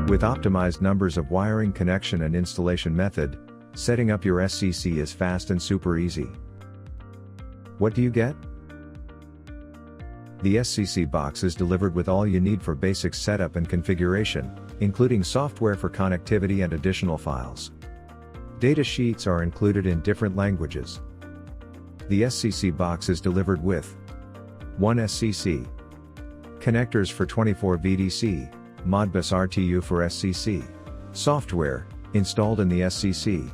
With optimized numbers of wiring connection and installation method, setting up your SCC is fast and super easy. What do you get? The SCC box is delivered with all you need for basic setup and configuration, including software for connectivity and additional files. Data sheets are included in different languages. The SCC box is delivered with 1 SCC connectors for 24 VDC, Modbus RTU for SCC software installed in the SCC.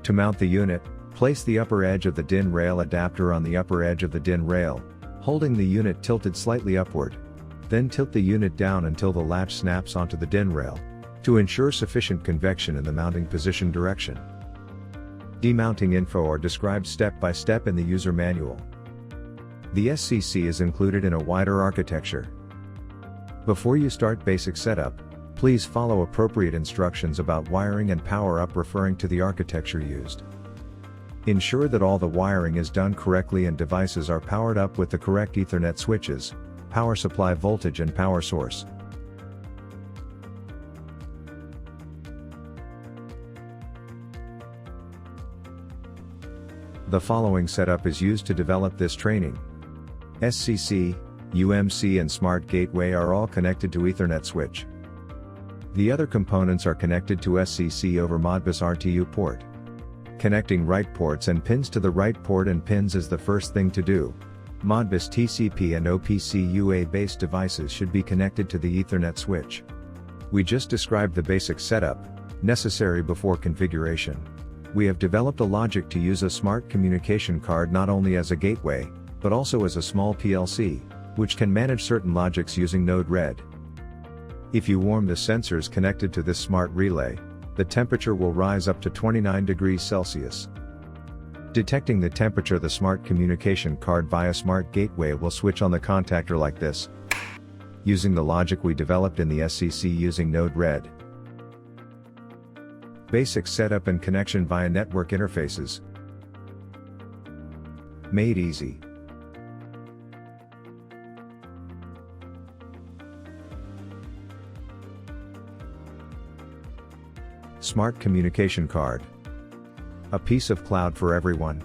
To mount the unit, place the upper edge of the DIN rail adapter on the upper edge of the DIN rail, holding the unit tilted slightly upward. Then tilt the unit down until the latch snaps onto the DIN rail, to ensure sufficient convection in the mounting position direction. Demounting info are described step by step in the user manual. The SCC is included in a wider architecture. Before you start basic setup, please follow appropriate instructions about wiring and power up referring to the architecture used. Ensure that all the wiring is done correctly and devices are powered up with the correct Ethernet switches, power supply voltage and power source. The following setup is used to develop this training. SCC, UMC and Smart Gateway are all connected to Ethernet switch. The other components are connected to SCC over Modbus RTU port. Connecting right ports and pins to the right port and pins is the first thing to do. Modbus TCP and OPC UA based devices should be connected to the Ethernet switch. We just described the basic setup, necessary before configuration. We have developed a logic to use a smart communication card not only as a gateway, but also as a small PLC, which can manage certain logics using Node-RED. If you warm the sensors connected to this smart relay, the temperature will rise up to 29 degrees Celsius. Detecting the temperature, the smart communication card via Smart Gateway will switch on the contactor like this, using the logic we developed in the SCC using Node-RED. Basic setup and connection via network interfaces. Made easy. Smart communication card. A piece of cloud for everyone.